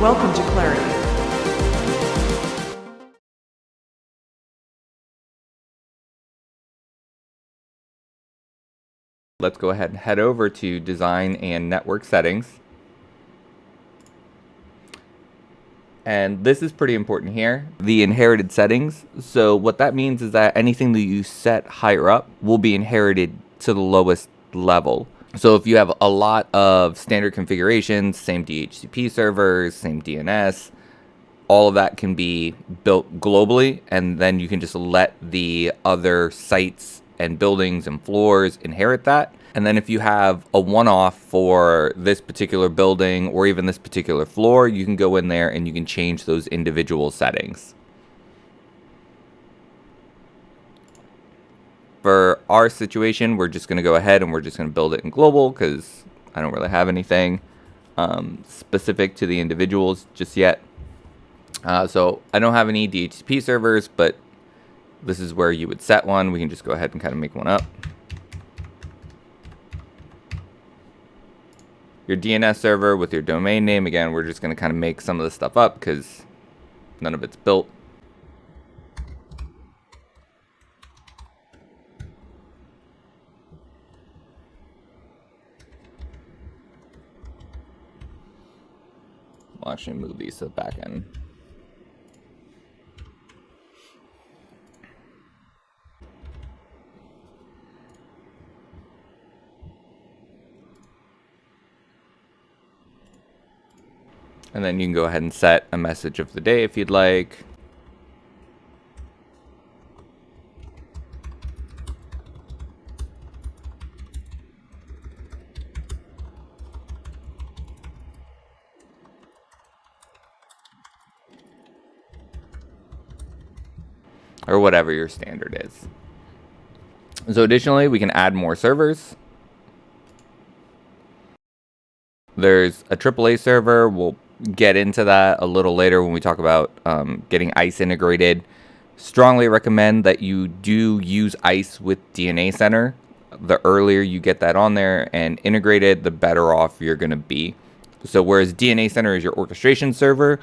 Welcome to Clarity. Let's go ahead and head over to Design and Network Settings. And this is pretty important here, the inherited settings. So what that means is that anything that you set higher up will be inherited to the lowest level. So if you have a lot of standard configurations, same DHCP servers, same DNS, all of that can be built globally, and then you can just let the other sites and buildings and floors inherit that. And then if you have a one-off for this particular building or even this particular floor, you can go in there and you can change those individual settings. For our situation, we're just going to go ahead and we're just going to build it in global because I don't really have anything specific to the individuals just yet. So I don't have any DHCP servers, but this is where you would set one. We can just go ahead and kind of make one up. Your DNS server with your domain name. Again, we're just going to kind of make some of this stuff up because none of it's built. We'll actually move these to the back end. And then you can go ahead and set a message of the day if you'd like. Or whatever your standard is. So additionally, we can add more servers. There's a AAA server. We'll get into that a little later when we talk about getting ICE integrated. Strongly recommend that you do use ICE with DNA Center. The earlier you get that on there and integrated, the better off you're going to be. So whereas DNA Center is your orchestration server,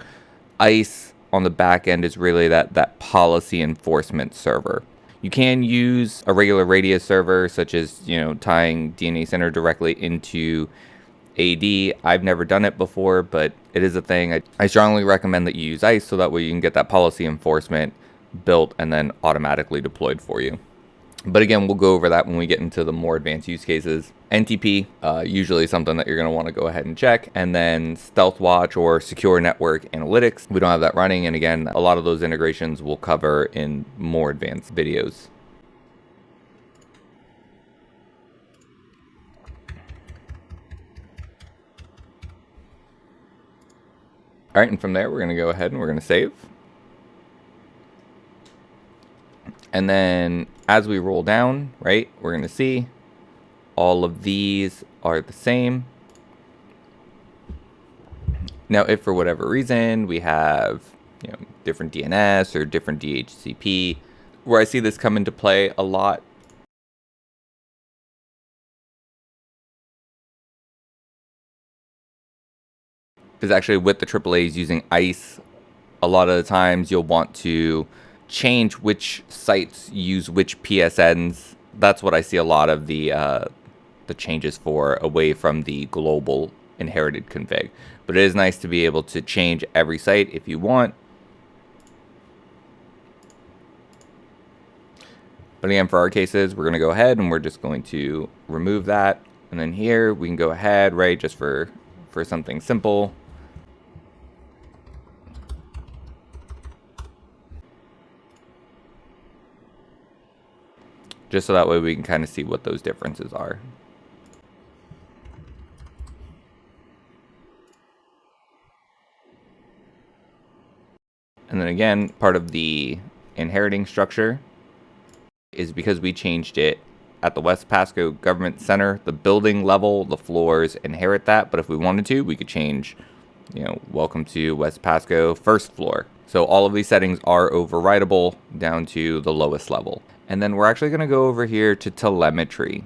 ICE on the back end is really that policy enforcement server. You can use a regular Radius server, such as tying DNA Center directly into AD. I've never done it before, but it is a thing. I strongly recommend that you use ICE so that way you can get that policy enforcement built and then automatically deployed for you. But again, we'll go over that when we get into the more advanced use cases. NTP, usually something that you're going to want to go ahead and check. And then StealthWatch or Secure Network Analytics. We don't have that running. And again, a lot of those integrations we'll cover in more advanced videos. All right, and from there, we're going to go ahead and we're going to save. And then as we roll down, right, we're going to see all of these are the same. Now, if for whatever reason we have different DNS or different DHCP, where I see this come into play a lot is actually with the AAAs using ICE. A lot of the times you'll want to change which sites use which PSNs. That's what I see a lot of the changes for away from the global inherited config. But it is nice to be able to change every site if you want. But again, for our cases, we're going to go ahead and we're just going to remove that. And then here we can go ahead, right, just for something simple. Just so that way we can kind of see what those differences are. And then again, part of the inheriting structure is because we changed it at the West Pasco Government Center, the building level, the floors inherit that. But if we wanted to, we could change, welcome to West Pasco first floor. So all of these settings are overridable down to the lowest level. And then we're actually going to go over here to telemetry.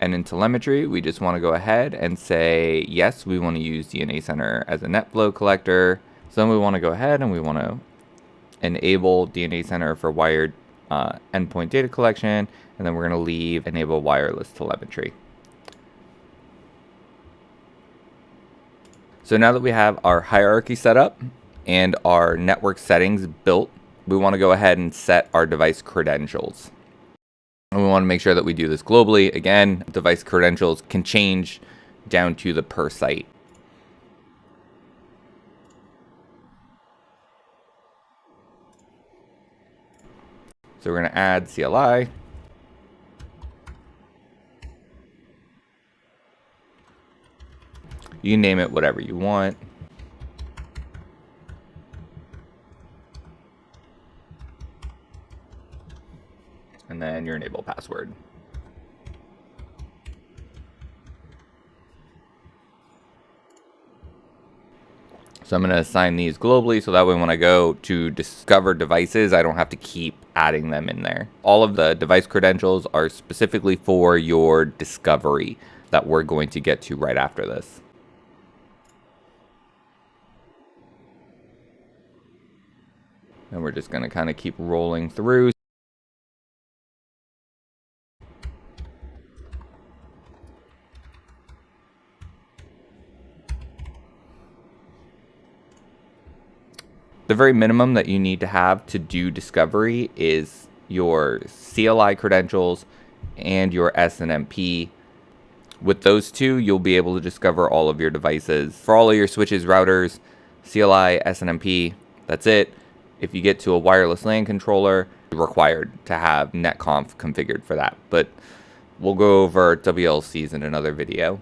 And in telemetry, we just want to go ahead and say, yes, we want to use DNA Center as a NetFlow collector. So then we want to go ahead and we want to enable DNA Center for wired endpoint data collection. And then we're going to leave enable wireless telemetry. So now that we have our hierarchy set up and our network settings built, we want to go ahead and set our device credentials. And we want to make sure that we do this globally. Again, device credentials can change down to the per site. So we're going to add CLI. You can name it whatever you want. And then your enable password. So I'm going to assign these globally so that way when I go to discover devices, I don't have to keep adding them in there. All of the device credentials are specifically for your discovery that we're going to get to right after this. And we're just going to kind of keep rolling through. The very minimum that you need to have to do discovery is your CLI credentials and your SNMP. With those two, you'll be able to discover all of your devices. For all of your switches, routers, CLI, SNMP, that's it. If you get to a wireless LAN controller, you're required to have netconf configured for that. But we'll go over WLCs in another video.